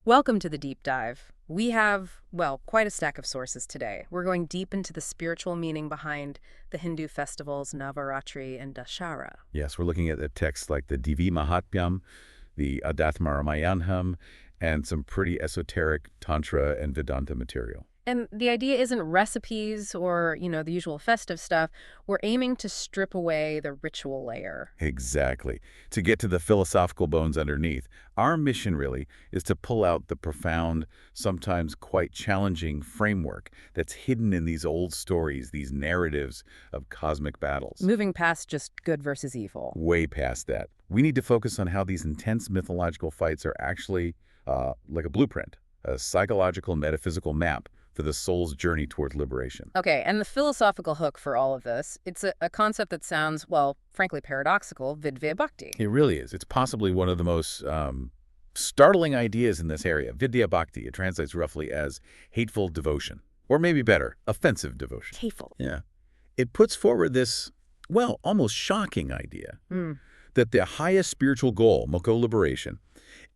Welcome to the deep dive. We have, well, quite a stack of sources today. We're going deep into the spiritual meaning behind the Hindu festivals Navarātri and Daśaharā. Yes, we're looking at the texts like the Devī Mahatmyam, the Adhyatma and some pretty esoteric Tantra and Vedanta material. And the idea isn't recipes or, the usual festive stuff. We're aiming to strip away the ritual layer. Exactly. To get to the philosophical bones underneath, our mission really is to pull out the profound, sometimes quite challenging framework that's hidden in these old stories, these narratives of cosmic battles. Moving past just good versus evil. Way past that. We need to focus on how these intense mythological fights are actually like a blueprint, a psychological metaphysical map for the soul's journey towards liberation. Okay, and the philosophical hook for all of this, it's a concept that sounds, well, frankly paradoxical, vidveśabhakteḥ. It really is. It's possibly one of the most startling ideas in this area. Vidveśabhakteḥ, it translates roughly as hateful devotion, or maybe better, offensive devotion. Hateful. Yeah. It puts forward this, well, almost shocking idea that the highest spiritual goal, moko liberation,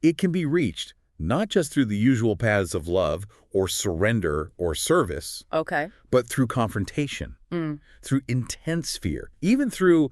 it can be reached not just through the usual paths of love or surrender or service, Okay. but through confrontation, through intense fear, even through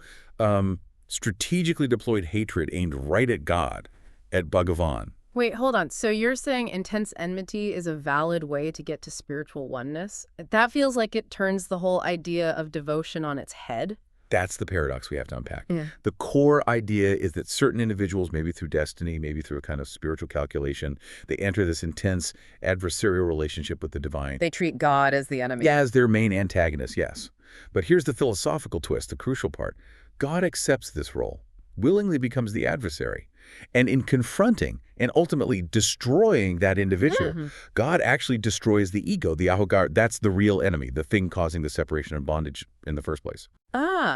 strategically deployed hatred aimed right at God, at Bhagavan. Wait, hold on. So you're saying intense enmity is a valid way to get to spiritual oneness? That feels like it turns the whole idea of devotion on its head. That's the paradox we have to unpack. Yeah. The core idea is that certain individuals, maybe through destiny, maybe through a kind of spiritual calculation, they enter this intense adversarial relationship with the divine. They treat God as the enemy. Yeah, as their main antagonist, yes. But here's the philosophical twist, the crucial part. God accepts this role, willingly becomes the adversary. And in confronting and ultimately destroying that individual, God actually destroys the ego, the ahogar. That's the real enemy, the thing causing the separation and bondage in the first place.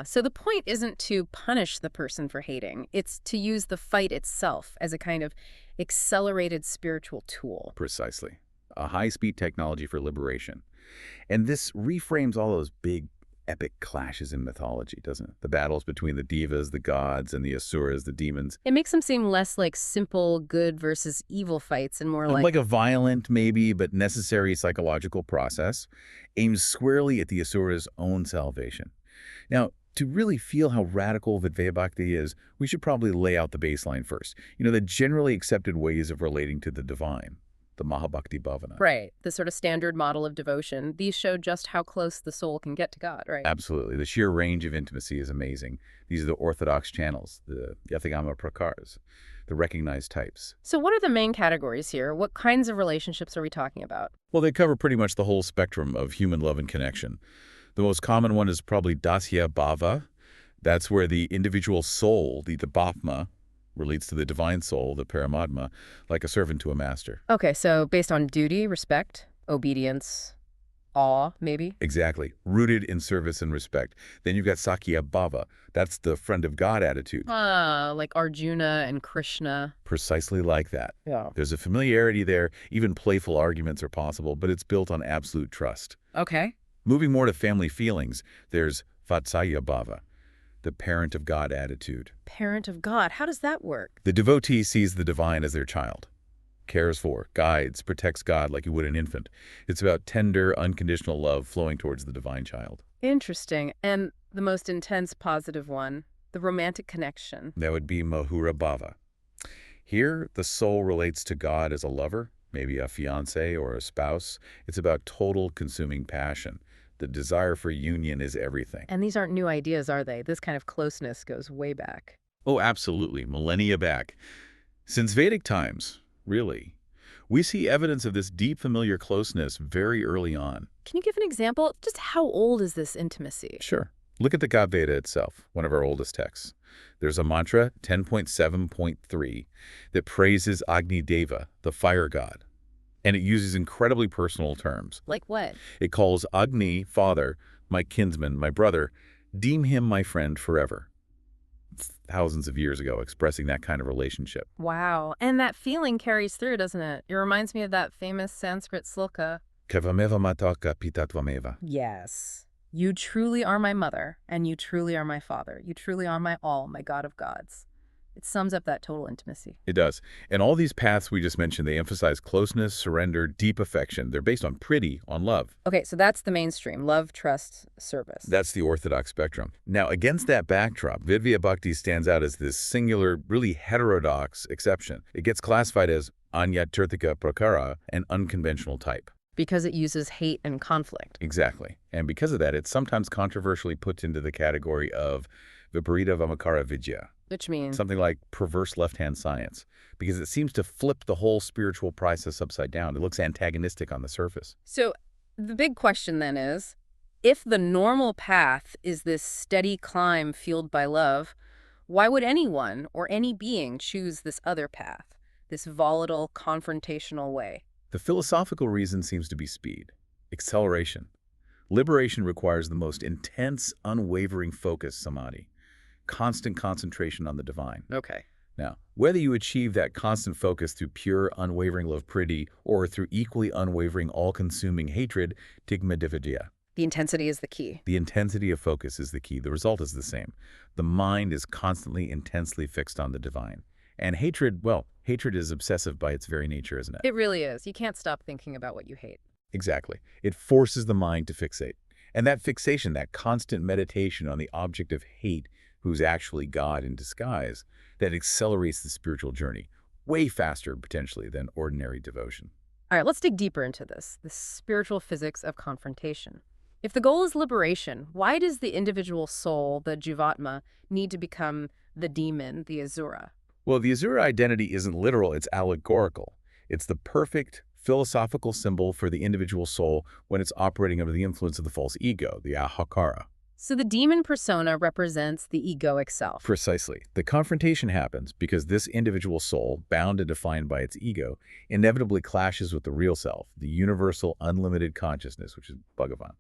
So the point isn't to punish the person for hating. It's to use the fight itself as a kind of accelerated spiritual tool. Precisely. A high-speed technology for liberation. And this reframes all those big, epic clashes in mythology, doesn't it? The battles between the devas, the gods, and the asuras, the demons. It makes them seem less like simple good versus evil fights and more Like a violent, maybe, but necessary psychological process aimed squarely at the asura's own salvation. Now, to really feel how radical vidveśabhakteḥ is, we should probably lay out the baseline first. The generally accepted ways of relating to the divine, the mahabhakti bhavana. Right. The sort of standard model of devotion. These show just how close the soul can get to God, right? Absolutely. The sheer range of intimacy is amazing. These are the orthodox channels, the yathagama prakars, the recognized types. So what are the main categories here? What kinds of relationships are we talking about? Well, they cover pretty much the whole spectrum of human love and connection. The most common one is probably dasya bhava. That's where the individual soul, the bhātma, relates to the divine soul, the paramatma, like a servant to a master. Okay, so based on duty, respect, obedience, awe, maybe? Exactly. Rooted in service and respect. Then you've got Sakya Bhava. That's the friend of God attitude. Like Arjuna and Krishna. Precisely like that. Yeah. There's a familiarity there. Even playful arguments are possible, but it's built on absolute trust. Okay. Moving more to family feelings, there's Vatsalya Bhava, the parent of God attitude. Parent of God. How does that work? The devotee sees the divine as their child, cares for, guides, protects God like you would an infant. It's about tender, unconditional love flowing towards the divine child. Interesting. And the most intense positive one, the romantic connection. That would be Mahura Bhava. Here, the soul relates to God as a lover, maybe a fiancé or a spouse. It's about total consuming passion. The desire for union is everything. And these aren't new ideas, are they? This kind of closeness goes way back. Oh, absolutely. Millennia back. Since Vedic times, really. We see evidence of this deep familiar closeness very early on. Can you give an example? Just how old is this intimacy? Sure. Look at the God Veda itself, one of our oldest texts. There's a mantra, 10.7.3, that praises Agni Deva, the fire god. And it uses incredibly personal terms. Like what? It calls Agni, father, my kinsman, my brother, deem him my friend forever. Thousands of years ago, expressing that kind of relationship. Wow. And that feeling carries through, doesn't it? It reminds me of that famous Sanskrit sloka. Kavameva mataka pitatvameva. Yes. You truly are my mother, and you truly are my father. You truly are my all, my God of gods. It sums up that total intimacy. It does. And all these paths we just mentioned, they emphasize closeness, surrender, deep affection. They're based on on love. Okay, so that's the mainstream. Love, trust, service. That's the orthodox spectrum. Now, against that backdrop, vidveśabhakteḥ stands out as this singular, really heterodox exception. It gets classified as ānyat-tirthika prakara, an unconventional type. Because it uses hate and conflict. Exactly. And because of that, it's sometimes controversially put into the category of viparita vamakara vidya. Which means? Something like perverse left-hand science, because it seems to flip the whole spiritual process upside down. It looks antagonistic on the surface. So the big question then is, if the normal path is this steady climb fueled by love, why would anyone or any being choose this other path, this volatile, confrontational way? The philosophical reason seems to be speed, acceleration. Liberation requires the most intense, unwavering focus, samadhi, constant concentration on the divine. Okay. Now, whether you achieve that constant focus through pure, unwavering love priti or through equally unwavering, all-consuming hatred, tigma dividya. The intensity is the key. The intensity of focus is the key. The result is the same. The mind is constantly, intensely fixed on the divine. And hatred, well, hatred is obsessive by its very nature, isn't it? It really is. You can't stop thinking about what you hate. Exactly. It forces the mind to fixate. And that fixation, that constant meditation on the object of hate, who's actually God in disguise, that accelerates the spiritual journey way faster, potentially, than ordinary devotion. All right, let's dig deeper into this, the spiritual physics of confrontation. If the goal is liberation, why does the individual soul, the jivatma, need to become the demon, the asura? Well, the asura identity isn't literal, it's allegorical. It's the perfect philosophical symbol for the individual soul when it's operating under the influence of the false ego, the ahakara. So the demon persona represents the egoic self. Precisely. The confrontation happens because this individual soul, bound and defined by its ego, inevitably clashes with the real self, the universal unlimited consciousness, which is Bhagavan.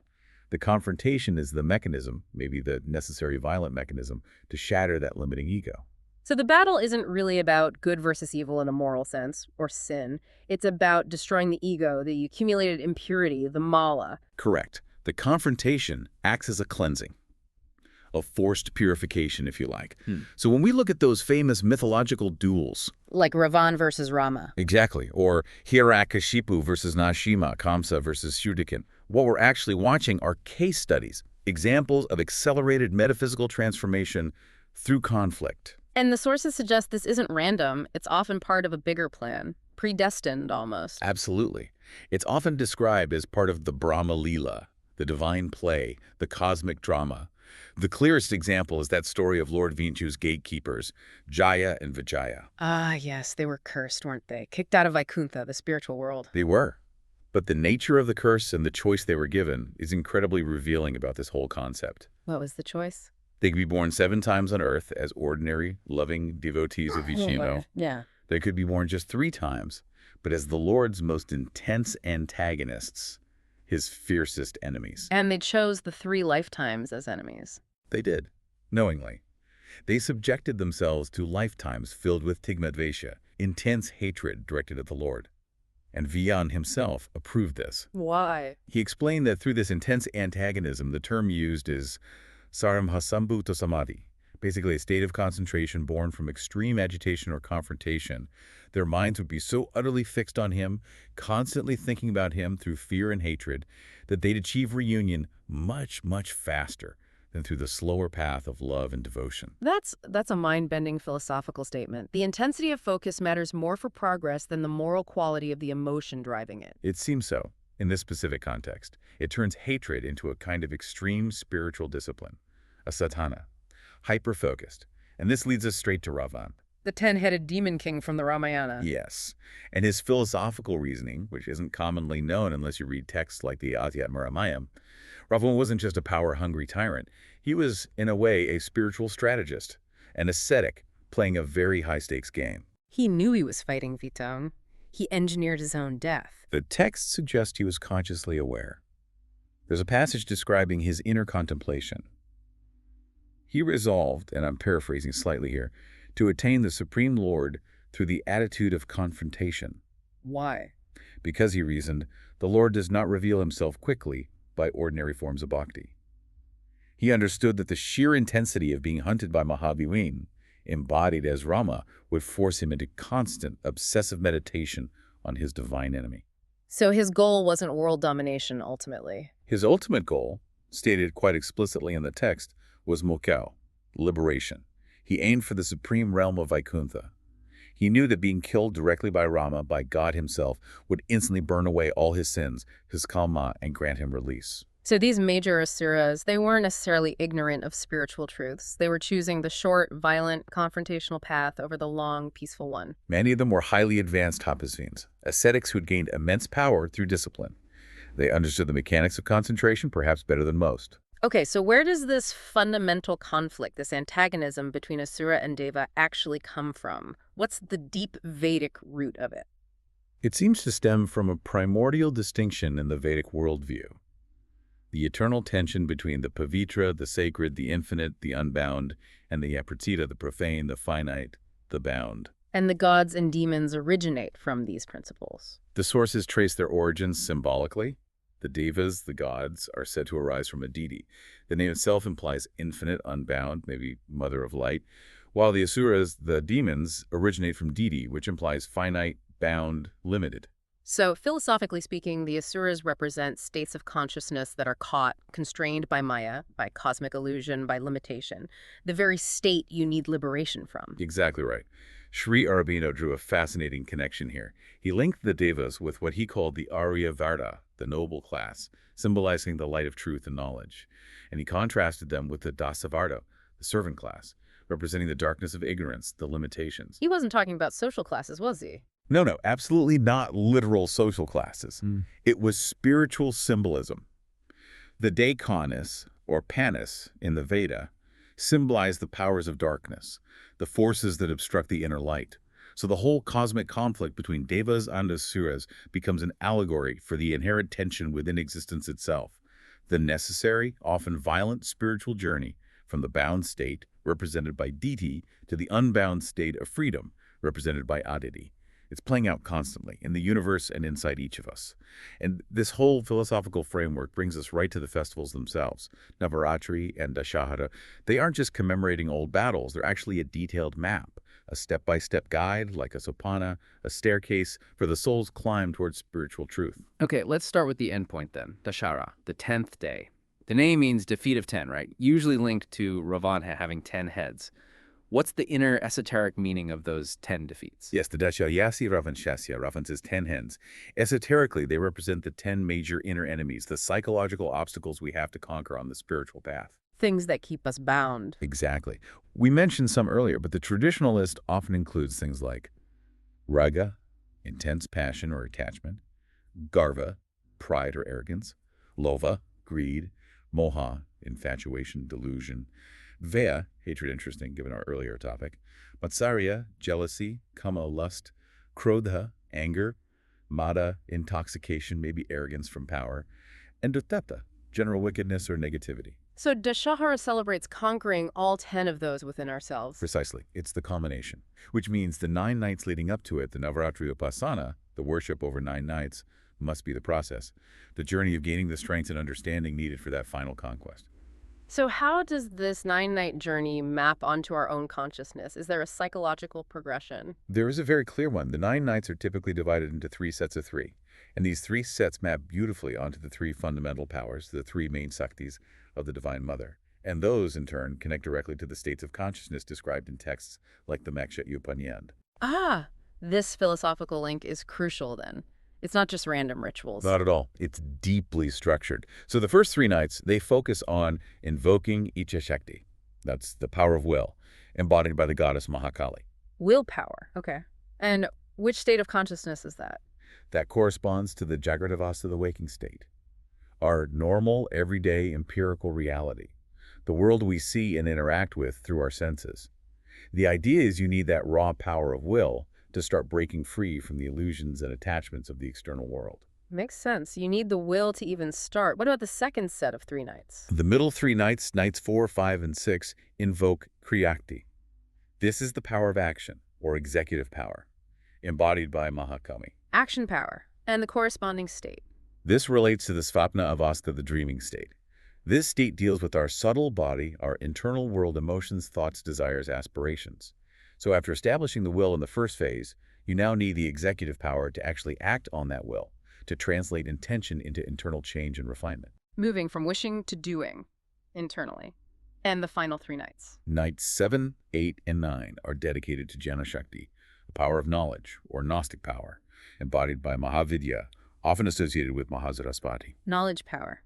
The confrontation is the mechanism, maybe the necessary violent mechanism, to shatter that limiting ego. So the battle isn't really about good versus evil in a moral sense, or sin. It's about destroying the ego, the accumulated impurity, the mala. Correct. The confrontation acts as a cleansing, a forced purification, if you like. So when we look at those famous mythological duels, Like Ravana versus Rama. exactly, or Hiranyakashipu versus Nashima, Kamsa versus Shudikin, what we're actually watching are case studies, examples of accelerated metaphysical transformation through conflict. And the sources suggest this isn't random. It's often part of a bigger plan, predestined almost. Absolutely. It's often described as part of the Brahma Lila, the divine play, the cosmic drama. The clearest example is that story of Lord Vinchu's gatekeepers, Jaya and Vijaya. Ah, yes, they were cursed, weren't they? Kicked out of Vaikuntha, the spiritual world. They were. But the nature of the curse and the choice they were given is incredibly revealing about this whole concept. What was the choice? They could be born 7 times on earth as ordinary, loving devotees of Vishnu. Yeah. They could be born just 3 times, but as the Lord's most intense antagonists, his fiercest enemies. And they chose the 3 lifetimes as enemies. They did, knowingly. They subjected themselves to lifetimes filled with tigma-dvesha, intense hatred directed at the Lord. And Vyan himself approved this. Why? He explained that through this intense antagonism, the term used is saramhasambhuta samadhi, basically a state of concentration born from extreme agitation or confrontation. Their minds would be so utterly fixed on him, constantly thinking about him through fear and hatred, that they'd achieve reunion much, much faster than through the slower path of love and devotion. That's a mind-bending philosophical statement. The intensity of focus matters more for progress than the moral quality of the emotion driving it. It seems so. In this specific context, it turns hatred into a kind of extreme spiritual discipline, a sadhana, hyper-focused. And this leads us straight to Ravana. The 10-headed demon king from the Ramayana. Yes. And his philosophical reasoning, which isn't commonly known unless you read texts like the Adhyatma-ramayana, Ravana wasn't just a power-hungry tyrant. He was, in a way, a spiritual strategist, an ascetic, playing a very high-stakes game. He knew he was fighting Vitone. He engineered his own death. The texts suggest he was consciously aware. There's a passage describing his inner contemplation. He resolved, and I'm paraphrasing slightly here, to attain the Supreme Lord through the attitude of confrontation. Why? Because, he reasoned, the Lord does not reveal himself quickly by ordinary forms of bhakti. He understood that the sheer intensity of being hunted by Mahavīrīn, embodied as Rama, would force him into constant, obsessive meditation on his divine enemy. So his goal wasn't world domination, ultimately. His ultimate goal, stated quite explicitly in the text, was moksha, liberation. He aimed for the supreme realm of Vaikuntha. He knew that being killed directly by Rama, by God himself, would instantly burn away all his sins, his kalma, and grant him release. So these major asuras, they weren't necessarily ignorant of spiritual truths. They were choosing the short, violent, confrontational path over the long, peaceful one. Many of them were highly advanced tapasvins, ascetics who had gained immense power through discipline. They understood the mechanics of concentration perhaps better than most. Okay, so where does this fundamental conflict, this antagonism between asura and deva actually come from? What's the deep Vedic root of it? It seems to stem from a primordial distinction in the Vedic worldview. The eternal tension between the pavitra, the sacred, the infinite, the unbound, and the apratita, the profane, the finite, the bound. And the gods and demons originate from these principles. The sources trace their origins symbolically. The devas, the gods, are said to arise from a deity. The name itself implies infinite, unbound, maybe mother of light, while the asuras, the demons, originate from deity, which implies finite, bound, limited. So, philosophically speaking, the asuras represent states of consciousness that are caught, constrained by maya, by cosmic illusion, by limitation, the very state you need liberation from. Exactly right. Sri Aurobindo drew a fascinating connection here. He linked the devas with what he called the Arya-Varta, the noble class, symbolizing the light of truth and knowledge. And he contrasted them with the daśaharā, the servant class, representing the darkness of ignorance, the limitations. He wasn't talking about social classes, was he? No, absolutely not literal social classes. It was spiritual symbolism. The Daikanis, or Panis, in the Veda, symbolize the powers of darkness, the forces that obstruct the inner light. So the whole cosmic conflict between devas and asuras becomes an allegory for the inherent tension within existence itself, the necessary, often violent spiritual journey from the bound state, represented by Diti, to the unbound state of freedom, represented by Aditi. It's playing out constantly in the universe and inside each of us. And this whole philosophical framework brings us right to the festivals themselves. Navarātri and daśaharā, they aren't just commemorating old battles, they're actually a detailed map, a step-by-step guide, like a sopana, a staircase for the soul's climb towards spiritual truth. Okay, let's start with the endpoint then, daśaharā, the 10th day. The name means defeat of 10, right? Usually linked to ravana having 10 heads. What's the inner esoteric meaning of those 10 defeats? Yes, the daśaharā ravanshasya, Ravan says 10 hens. Esoterically, they represent the 10 major inner enemies, the psychological obstacles we have to conquer on the spiritual path. Things that keep us bound. Exactly. We mentioned some earlier, but the traditional list often includes things like raga, intense passion or attachment, garva, pride or arrogance, lova, greed, moha, infatuation, delusion, vaya, hatred, interesting given our earlier topic, matsarya, jealousy, kama, lust, krodha, anger, mada, intoxication, maybe arrogance from power, and uttata, general wickedness or negativity. So daśaharā celebrates conquering all 10 of those within ourselves. Precisely. It's the culmination, which means the 9 nights leading up to it, the navarātri upasana, the worship over 9 nights, must be the process, the journey of gaining the strength and understanding needed for that final conquest. So how does this 9-night journey map onto our own consciousness? Is there a psychological progression? There is a very clear one. The 9 nights are typically divided into 3 sets of 3. And these 3 sets map beautifully onto the 3 fundamental powers, the 3 main saktis of the Divine Mother. And those, in turn, connect directly to the states of consciousness described in texts like the Moksha Upanishad. Ah, this philosophical link is crucial then. It's not just random rituals. Not at all. It's deeply structured. So the first 3 nights, they focus on invoking Icha Shakti. That's the power of will, embodied by the goddess Mahakali. Willpower. Okay. And which state of consciousness is that? That corresponds to the Jagratavasta, the waking state. Our normal, everyday, empirical reality. The world we see and interact with through our senses. The idea is you need that raw power of will to start breaking free from the illusions and attachments of the external world. Makes sense. You need the will to even start. What about the second set of 3 nights? The middle 3 nights, nights 4, 5, and 6, invoke Kriyakti. This is the power of action, or executive power, embodied by Mahakami. Action power and the corresponding state. This relates to the Svapna Avastha, the dreaming state. This state deals with our subtle body, our internal world, emotions, thoughts, desires, aspirations. So after establishing the will in the first phase, you now need the executive power to actually act on that will, to translate intention into internal change and refinement. Moving from wishing to doing internally. And the final 3 nights. Nights 7, 8, and 9 are dedicated to Jnana Shakti, the power of knowledge, or Gnostic power, embodied by Mahavidya, often associated with Mahasarasvati. Knowledge power.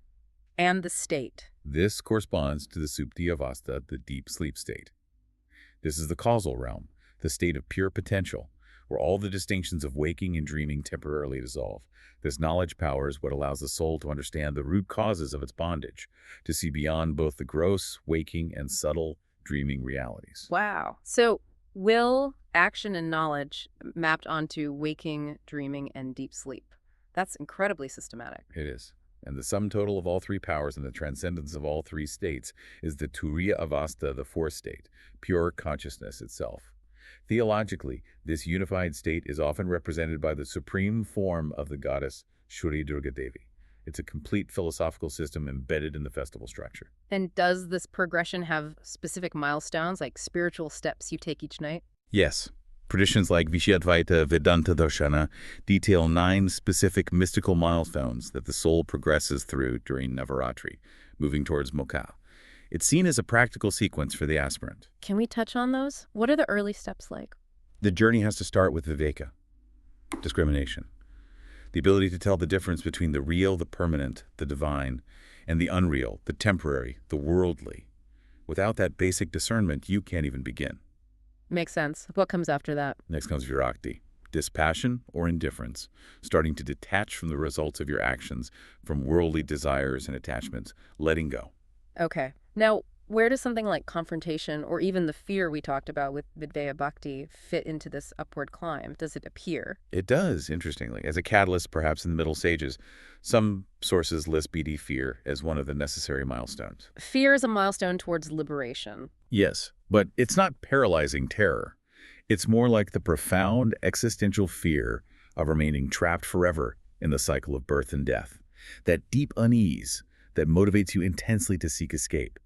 And the state. This corresponds to the Supti Avastha, the deep sleep state. This is the causal realm, the state of pure potential, where all the distinctions of waking and dreaming temporarily dissolve. This knowledge power is what allows the soul to understand the root causes of its bondage, to see beyond both the gross, waking, and subtle, dreaming realities. Wow. So will, action, and knowledge mapped onto waking, dreaming, and deep sleep. That's incredibly systematic. It is. And the sum total of all 3 powers and the transcendence of all 3 states is the Turiya Avastha, the 4th state, pure consciousness itself. Theologically, this unified state is often represented by the supreme form of the goddess Shri Durga Devi. It's a complete philosophical system embedded in the festival structure. And does this progression have specific milestones, like spiritual steps you take each night? Yes. Traditions like Vishyadvaita Vedanta Darshana detail 9 specific mystical milestones that the soul progresses through during Navarātri, moving towards moksha. It's seen as a practical sequence for the aspirant. Can we touch on those? What are the early steps like? The journey has to start with viveka, discrimination. The ability to tell the difference between the real, the permanent, the divine, and the unreal, the temporary, the worldly. Without that basic discernment, you can't even begin. Makes sense. What comes after that? Next comes virakti, dispassion or indifference, starting to detach from the results of your actions, from worldly desires and attachments, letting go. Okay. Now, where does something like confrontation or even the fear we talked about with vidveśabhakteḥ fit into this upward climb? Does it appear? It does, interestingly, as a catalyst perhaps in the Middle Sages. Some sources list BD fear as one of the necessary milestones. Fear is a milestone towards liberation. Yes, but it's not paralyzing terror. It's more like the profound existential fear of remaining trapped forever in the cycle of birth and death. That deep unease that motivates you intensely to seek escape.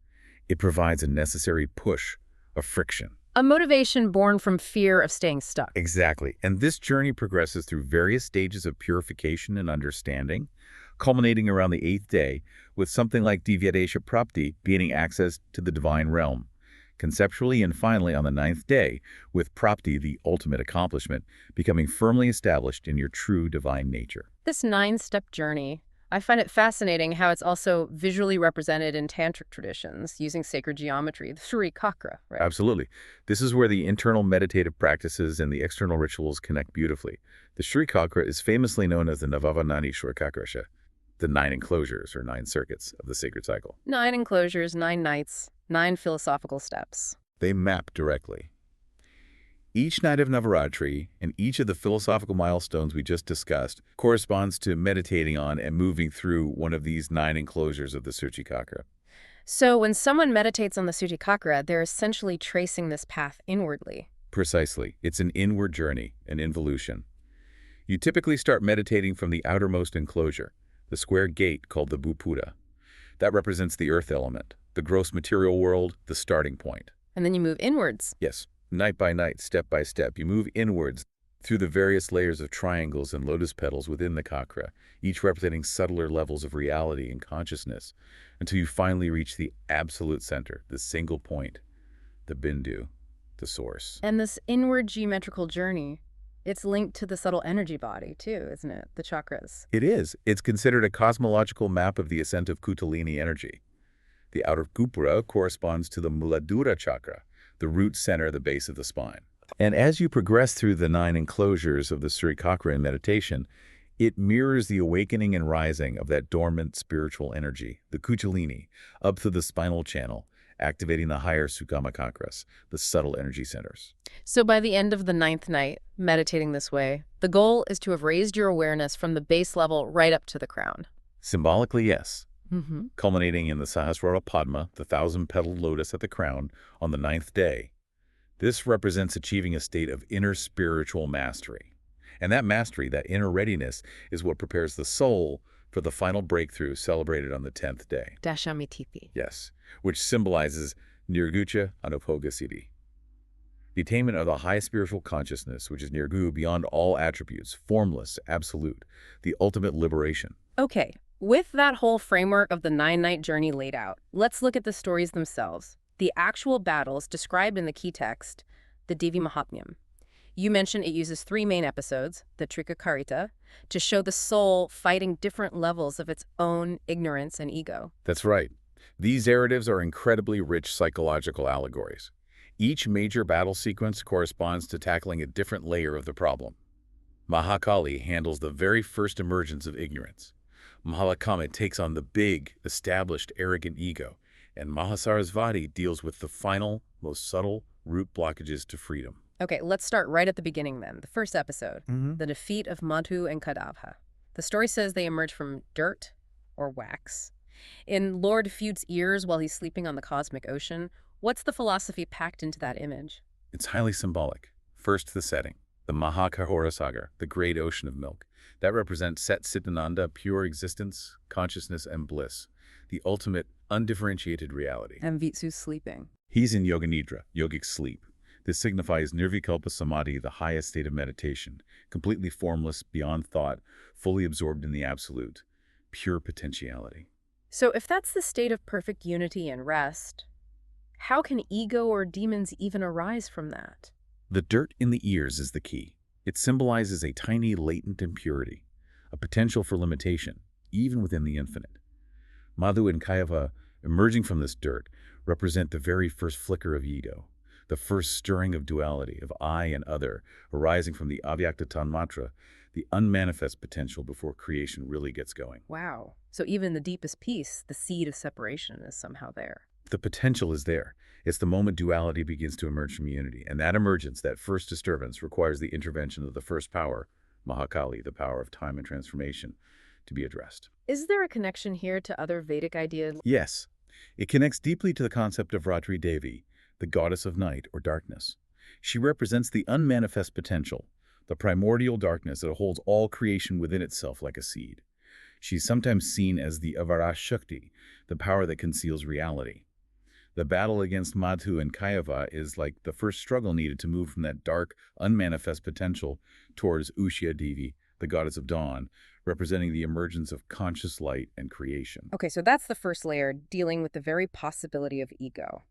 It provides a necessary push, a friction. A motivation born from fear of staying stuck. Exactly. And this journey progresses through various stages of purification and understanding, culminating around the 8th day with something like devī prapti, gaining access to the divine realm. Conceptually and finally on the 9th day, with prapti, the ultimate accomplishment, becoming firmly established in your true divine nature. This 9-step journey, I find it fascinating how it's also visually represented in tantric traditions using sacred geometry, the sūrasamhāram, right? Absolutely. This is where the internal meditative practices and the external rituals connect beautifully. The sūrasamhāram is famously known as the navarātri sūrasamhāram, the 9 enclosures or 9 circuits of the sacred cycle. 9 enclosures, 9 nights, 9 philosophical steps. They map directly. Each night of Navaratri and each of the philosophical milestones we just discussed corresponds to meditating on and moving through one of these 9 enclosures of the Sūrasamhāram. So when someone meditates on the Sūrasamhāram, they're essentially tracing this path inwardly. Precisely. It's an inward journey, an involution. You typically start meditating from the outermost enclosure, the square gate called the Bhupada. That represents the earth element, the gross material world, the starting point. And then you move inwards. Yes. Night by night, step by step, you move inwards through the various layers of triangles and lotus petals within the chakra, each representing subtler levels of reality and consciousness, until you finally reach the absolute center, the single point, the bindu, the source. And this inward geometrical journey, it's linked to the subtle energy body too, isn't it? The chakras. It is. It's considered a cosmological map of the ascent of Kundalini energy. The outer gopura corresponds to the Muladhara chakra, the root center, the base of the spine. And as you progress through the 9 enclosures of the Sūrasamhāram in meditation, it mirrors the awakening and rising of that dormant spiritual energy, the Kundalini, up through the spinal channel, activating the higher Sukama chakras, the subtle energy centers. So by the end of the 9th night, meditating this way, the goal is to have raised your awareness from the base level right up to the crown. Symbolically, yes. Mm-hmm. Culminating in the Sahasrara Padma, the 1,000-petaled lotus at the crown, on the 9th day. This represents achieving a state of inner spiritual mastery. And that mastery, that inner readiness, is what prepares the soul for the final breakthrough celebrated on the 10th day. Dashamitipi. Yes, which symbolizes nirgucha anupogasiddhi, the attainment of the highest spiritual consciousness, which is nirgu, beyond all attributes, formless, absolute, the ultimate liberation. Okay, with that whole framework of the 9-night journey laid out, let's look at the stories themselves. The actual battles described in the key text, the Devī Mahatmyam. You mentioned it uses 3 main episodes, the Trikakarita, to show the soul fighting different levels of its own ignorance and ego. That's right. These narratives are incredibly rich psychological allegories. Each major battle sequence corresponds to tackling a different layer of the problem. Mahakali handles the very first emergence of ignorance. Mahalakama takes on the big, established, arrogant ego, and Mahasarasvati deals with the final, most subtle root blockages to freedom. Okay, let's start right at the beginning then. The first episode, the defeat of Madhu and Kadavha. The story says they emerge from dirt or wax. In Lord Feud's ears while he's sleeping on the cosmic ocean, what's the philosophy packed into that image? It's highly symbolic. First, the setting, the Mahakahora Sagar, the great ocean of milk. That represents Sat Sitananda, pure existence, consciousness, and bliss, the ultimate, undifferentiated reality. And Vitsu's sleeping. He's in Yoga Nidra, yogic sleep. This signifies nirvikalpa samadhi, the highest state of meditation, completely formless, beyond thought, fully absorbed in the absolute, pure potentiality. So if that's the state of perfect unity and rest, how can ego or demons even arise from that? The dirt in the ears is the key. It symbolizes a tiny latent impurity, a potential for limitation, even within the infinite. Madhu and Kayava, emerging from this dirt, represent the very first flicker of ego, the first stirring of duality, of I and other, arising from the avyakta tanmatra, the unmanifest potential before creation really gets going. Wow. So even the deepest peace, the seed of separation, is somehow there. The potential is there. It's the moment duality begins to emerge from unity, and that emergence, that first disturbance, requires the intervention of the first power, Mahakali, the power of time and transformation, to be addressed. Is there a connection here to other Vedic ideas? Yes. It connects deeply to the concept of Ratri Devi, the goddess of night or darkness. She represents the unmanifest potential, the primordial darkness that holds all creation within itself like a seed. She's sometimes seen as the avara shakti, the power that conceals reality. The battle against Madhu and Kayava is like the first struggle needed to move from that dark, unmanifest potential towards Ushya Devi, the goddess of dawn, representing the emergence of conscious light and creation. Okay, so that's the first layer, dealing with the very possibility of ego.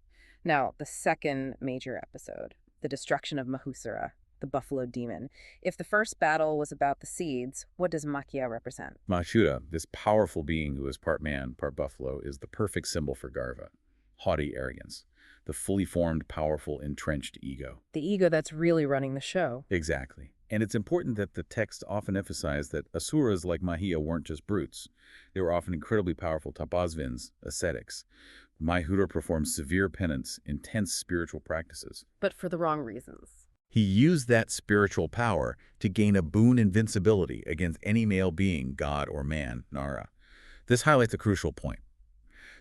Now, the second major episode, the destruction of Mahusara, the buffalo demon. If the first battle was about the seeds, what does Makya represent? Mahusara, this powerful being who is part man, part buffalo, is the perfect symbol for Garva, haughty arrogance, the fully formed, powerful, entrenched ego. The ego that's really running the show. Exactly. And it's important that the text often emphasize that asuras like Mahiya weren't just brutes. They were often incredibly powerful tapasvins, ascetics. Mahusara performed severe penance, intense spiritual practices. But for the wrong reasons. He used that spiritual power to gain a boon invincibility against any male being, god or man, Nara. This highlights a crucial point.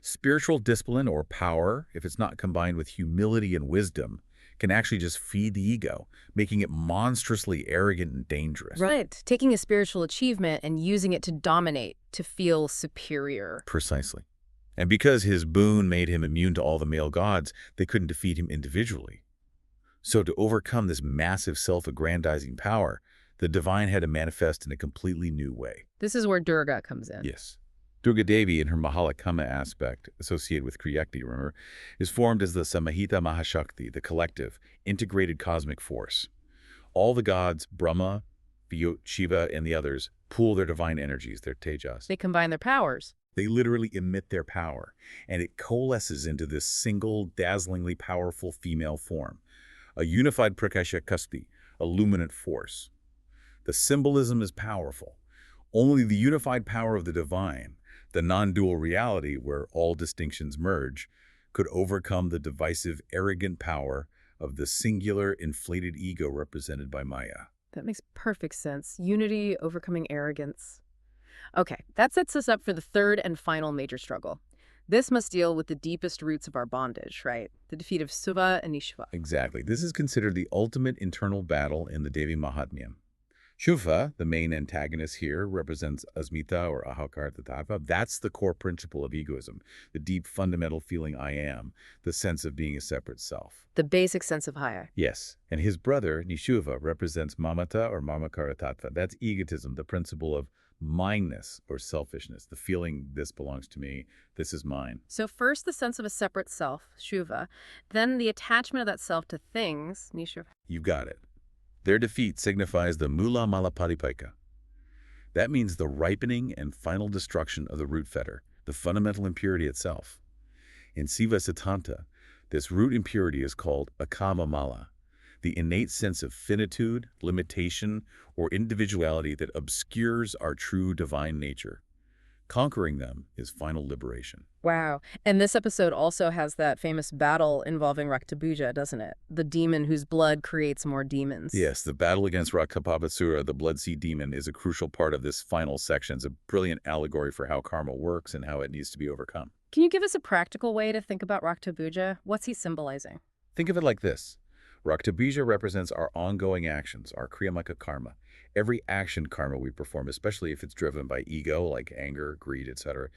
Spiritual discipline or power, if it's not combined with humility and wisdom, can actually just feed the ego, making it monstrously arrogant and dangerous. Right. Taking a spiritual achievement and using it to dominate, to feel superior. Precisely. And because his boon made him immune to all the male gods, they couldn't defeat him individually. So to overcome this massive self-aggrandizing power, the divine had to manifest in a completely new way. This is where Durga comes in. Yes. Durga Devi, in her Mahalakama aspect, associated with Kriyakti, remember, is formed as the Samahita Mahashakti, the collective, integrated cosmic force. All the gods, Brahma, Shiva, and the others, pool their divine energies, their tejas. They combine their powers. They literally emit their power, and it coalesces into this single, dazzlingly powerful female form, a unified Prakasha Kasti, a luminant force. The symbolism is powerful. Only the unified power of the divine, the non-dual reality where all distinctions merge, could overcome the divisive, arrogant power of the singular, inflated ego represented by Maya. That makes perfect sense. Unity overcoming arrogance. Okay, that sets us up for the third and final major struggle. This must deal with the deepest roots of our bondage, right? The defeat of Suva and Ishva. Exactly. This is considered the ultimate internal battle in the Devī Mahatmyam. Shiva, the main antagonist here, represents asmita or ahakarta. That's the core principle of egoism, the deep fundamental feeling I am, the sense of being a separate self. The basic sense of haya. Yes, and his brother, Nishuva, represents mamata or mamakarattatva. That's egotism, the principle of mineness or selfishness, the feeling this belongs to me, this is mine. So first the sense of a separate self, Shuva, then the attachment of that self to things, Nishuva. You got it. Their defeat signifies the mula malapadipaika. That means the ripening and final destruction of the root fetter, the fundamental impurity itself. In Siva Siddhanta, this root impurity is called akama mala, the innate sense of finitude, limitation, or individuality that obscures our true divine nature. Conquering them is final liberation. Wow. And this episode also has that famous battle involving Raktabhuja, doesn't it? The demon whose blood creates more demons. Yes, the battle against Rakapabasura, the blood sea demon, is a crucial part of this final section. It's a brilliant allegory for how karma works and how it needs to be overcome. Can you give us a practical way to think about Raktabhuja? What's he symbolizing? Think of it like this. Raktabhuja represents our ongoing actions, our kriyamaka karma. Every action karma we perform, especially if it's driven by ego, like anger, greed, etc.,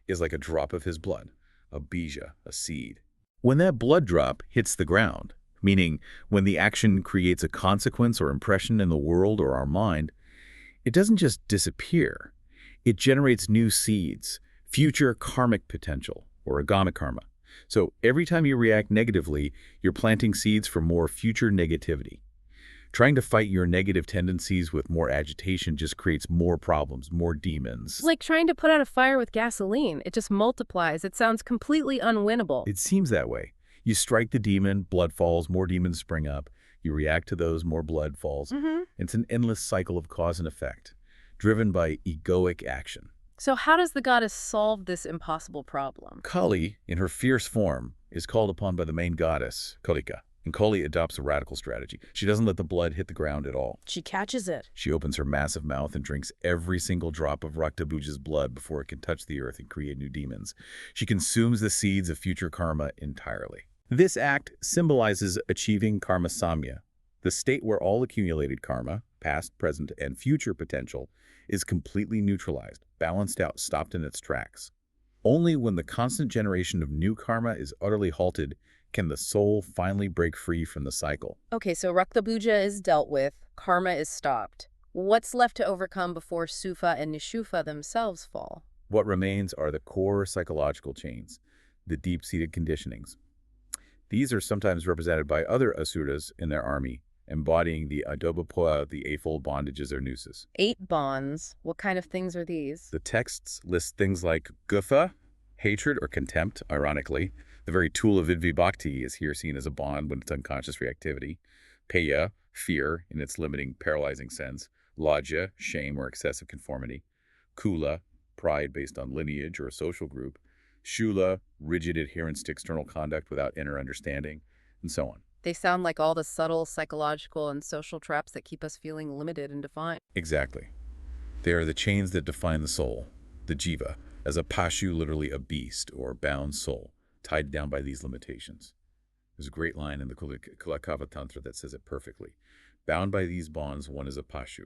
is like a drop of his blood, a bija, a seed. When that blood drop hits the ground, meaning when the action creates a consequence or impression in the world or our mind, it doesn't just disappear. It generates new seeds, future karmic potential, or agamic karma. So every time you react negatively, you're planting seeds for more future negativity. Trying to fight your negative tendencies with more agitation just creates more problems, more demons. It's like trying to put out a fire with gasoline. It just multiplies. It sounds completely unwinnable. It seems that way. You strike the demon, blood falls, more demons spring up. You react to those, more blood falls. It's an endless cycle of cause and effect, driven by egoic action. So how does the goddess solve this impossible problem? Kali, in her fierce form, is called upon by the main goddess, Kalika. And Kali adopts a radical strategy. She doesn't let the blood hit the ground at all. She catches it. She opens her massive mouth and drinks every single drop of Raktabhuja's blood before it can touch the earth and create new demons. She consumes the seeds of future karma entirely. This act symbolizes achieving karma samya, the state where all accumulated karma, past, present, and future potential, is completely neutralized, balanced out, stopped in its tracks. Only when the constant generation of new karma is utterly halted can the soul finally break free from the cycle. Okay, so Raktabhuja is dealt with, karma is stopped. What's left to overcome before Sufa and Nishufa themselves fall? What remains are the core psychological chains, the deep-seated conditionings. These are sometimes represented by other asuras in their army, embodying the adobapoa, the eightfold bondages or nooses. 8 bonds. What kind of things are these? The texts list things like gufa, hatred or contempt, ironically. The very tool of vidveśabhakteḥ is here seen as a bond when it's unconscious reactivity. Peya, fear in its limiting, paralyzing sense. Lajja, shame or excessive conformity. Kula, pride based on lineage or a social group. Shula, rigid adherence to external conduct without inner understanding, and so on. They sound like all the subtle psychological and social traps that keep us feeling limited and defined. Exactly. They are the chains that define the soul, the jiva, as a pashu, literally a beast or bound soul, tied down by these limitations. There's a great line in the Kulakava Tantra that says it perfectly. Bound by these bonds, one is a pashu.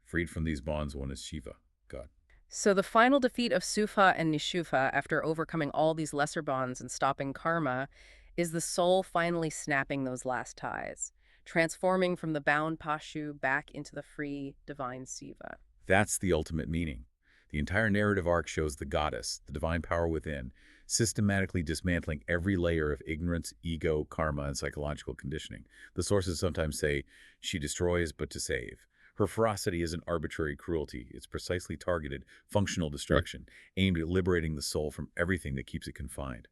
Freed from these bonds, one is Shiva, God. So the final defeat of Sufa and Nishufa, after overcoming all these lesser bonds and stopping karma, is the soul finally snapping those last ties, transforming from the bound pashu back into the free divine Siva. That's the ultimate meaning. The entire narrative arc shows the goddess, the divine power within, systematically dismantling every layer of ignorance, ego, karma, and psychological conditioning. The sources sometimes say, she destroys but to save. Her ferocity isn't arbitrary cruelty. It's precisely targeted, functional destruction, aimed at liberating the soul from everything that keeps it confined.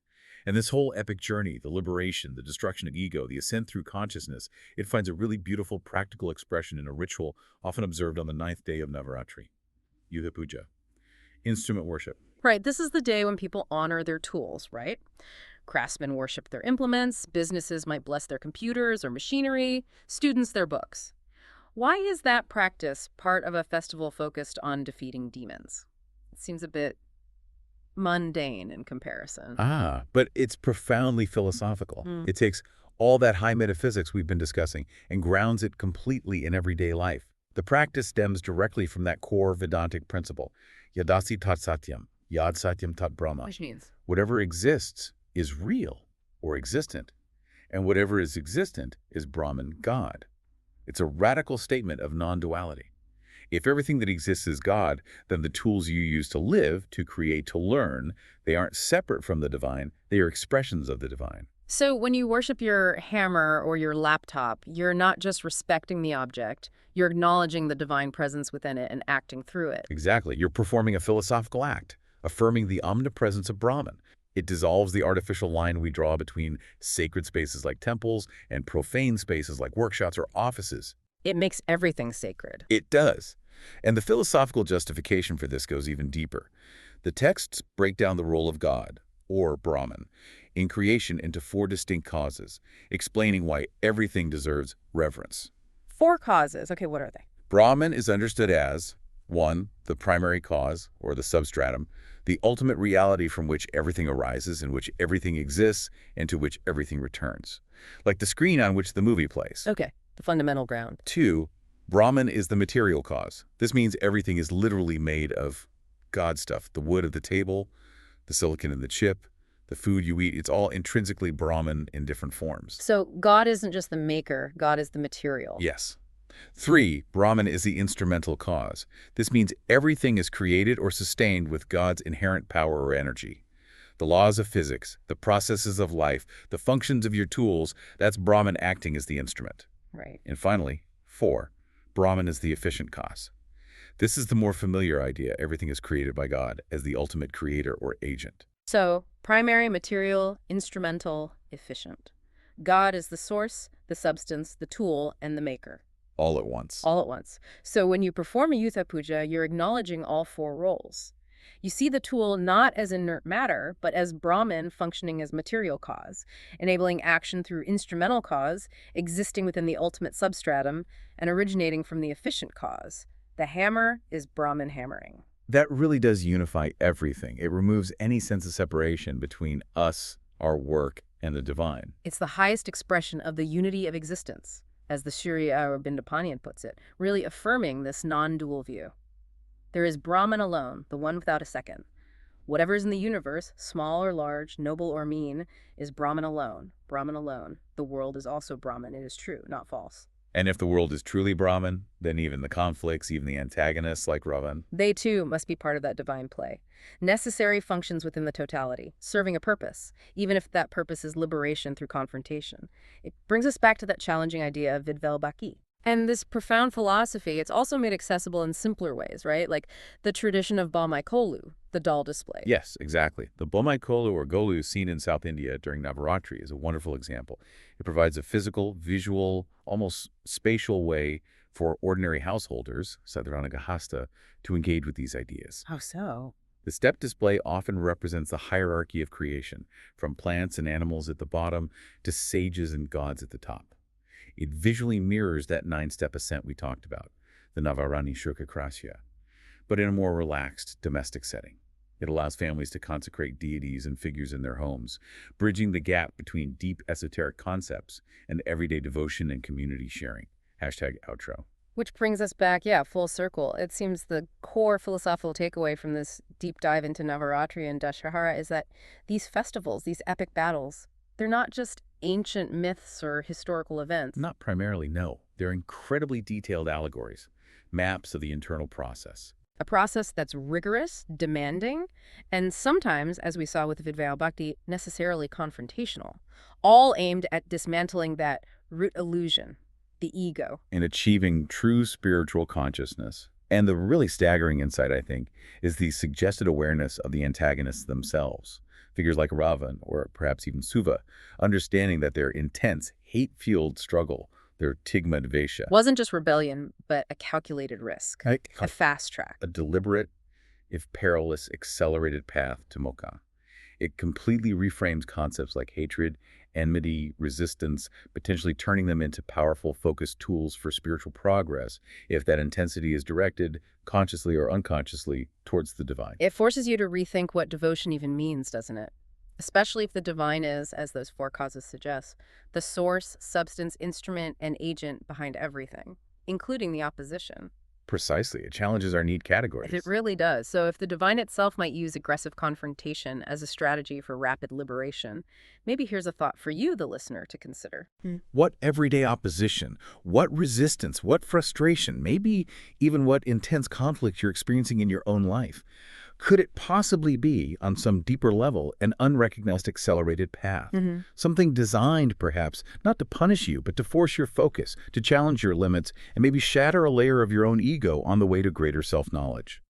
And this whole epic journey, the liberation, the destruction of ego, the ascent through consciousness, it finds a really beautiful, practical expression in a ritual often observed on the 9th day of Navarātri, Yudha Puja, instrument worship. Right, this is the day when people honor their tools, right? Craftsmen worship their implements, businesses might bless their computers or machinery, students their books. Why is that practice part of a festival focused on defeating demons? It seems a bit mundane in comparison. But it's profoundly philosophical. It takes all that high metaphysics we've been discussing and grounds it completely in everyday life. The practice stems directly from that core Vedantic principle, yadasi tat satyam, yad satyam tat brahma. Which means? Whatever exists is real or existent, and whatever is existent is Brahman, God. It's a radical statement of non-duality. If everything that exists is God, then the tools you use to live, to create, to learn, they aren't separate from the divine, they are expressions of the divine. So when you worship your hammer or your laptop, you're not just respecting the object, you're acknowledging the divine presence within it and acting through it. Exactly. You're performing a philosophical act, affirming the omnipresence of Brahman. It dissolves the artificial line we draw between sacred spaces like temples and profane spaces like workshops or offices. It makes everything sacred. It does. And the philosophical justification for this goes even deeper. The texts break down the role of God, or Brahman, in creation into 4 distinct causes, explaining why everything deserves reverence. 4 causes. Okay, what are they? Brahman is understood as 1. The primary cause, or the substratum, the ultimate reality from which everything arises, in which everything exists, and to which everything returns. Like the screen on which the movie plays. Okay, the fundamental ground. 2. Brahman is the material cause. This means everything is literally made of God stuff. The wood of the table, the silicon in the chip, the food you eat, it's all intrinsically Brahman in different forms. So God isn't just the maker, God is the material. Yes. 3. Brahman is the instrumental cause. This means everything is created or sustained with God's inherent power or energy. The laws of physics, the processes of life, the functions of your tools, that's Brahman acting as the instrument. Right. And finally, 4. Brahman is the efficient cause. This is the more familiar idea, everything is created by God as the ultimate creator or agent. So, primary, material, instrumental, efficient. God is the source, the substance, the tool, and the maker. All at once. All at once. So when you perform a Yutha Puja, you're acknowledging all 4 roles. You see the tool not as inert matter, but as Brahman functioning as material cause, enabling action through instrumental cause, existing within the ultimate substratum, and originating from the efficient cause. The hammer is Brahman hammering. That really does unify everything. It removes any sense of separation between us, our work, and the divine. It's the highest expression of the unity of existence, as the Shriya or Bindapanian puts it, really affirming this non-dual view. There is Brahman alone, the one without a second. Whatever is in the universe, small or large, noble or mean, is Brahman alone. Brahman alone. The world is also Brahman. It is true, not false. And if the world is truly Brahman, then even the conflicts, even the antagonists like Ravana, they too must be part of that divine play. Necessary functions within the totality, serving a purpose, even if that purpose is liberation through confrontation. It brings us back to that challenging idea of vidveśabhakteḥ. And this profound philosophy, it's also made accessible in simpler ways, right? Like the tradition of Bomai Kolu, the doll display. Yes, exactly. The Bomai Kolu or Golu seen in South India during Navarātri is a wonderful example. It provides a physical, visual, almost spatial way for ordinary householders, sadharana gahasta, to engage with these ideas. How so? The step display often represents the hierarchy of creation, from plants and animals at the bottom to sages and gods at the top. It visually mirrors that 9-step ascent we talked about, the navarāni shukhakrasya, but in a more relaxed, domestic setting. It allows families to consecrate deities and figures in their homes, bridging the gap between deep esoteric concepts and everyday devotion and community sharing. #outro. Which brings us back, full circle. It seems the core philosophical takeaway from this deep dive into Navarātri and Daśaharā is that these festivals, these epic battles, they're not just ancient myths or historical events. Not primarily, no. They're incredibly detailed allegories, maps of the internal process. A process that's rigorous, demanding, and sometimes, as we saw with vidveśabhakteḥ, necessarily confrontational, all aimed at dismantling that root illusion, the ego. In achieving true spiritual consciousness. And the really staggering insight, I think, is the suggested awareness of the antagonists themselves. Figures like Ravana, or perhaps even Suva, understanding that their intense, hate-fueled struggle, their tigma devīṣa, wasn't just rebellion, but a calculated risk, a fast track. A deliberate, if perilous, accelerated path to moksha. It completely reframes concepts like hatred, enmity, resistance, potentially turning them into powerful, focused tools for spiritual progress if that intensity is directed, consciously or unconsciously, towards the divine. It forces you to rethink what devotion even means, doesn't it? Especially if the divine is, as those 4 causes suggest, the source, substance, instrument, and agent behind everything. including the opposition. Precisely. It challenges our need categories. It really does. So if the divine itself might use aggressive confrontation as a strategy for rapid liberation, maybe here's a thought for you, the listener, to consider. What everyday opposition, what resistance, what frustration, maybe even what intense conflict you're experiencing in your own life, could it possibly be, on some deeper level, an unrecognized accelerated path? Something designed, perhaps, not to punish you, but to force your focus, to challenge your limits, and maybe shatter a layer of your own ego on the way to greater self-knowledge.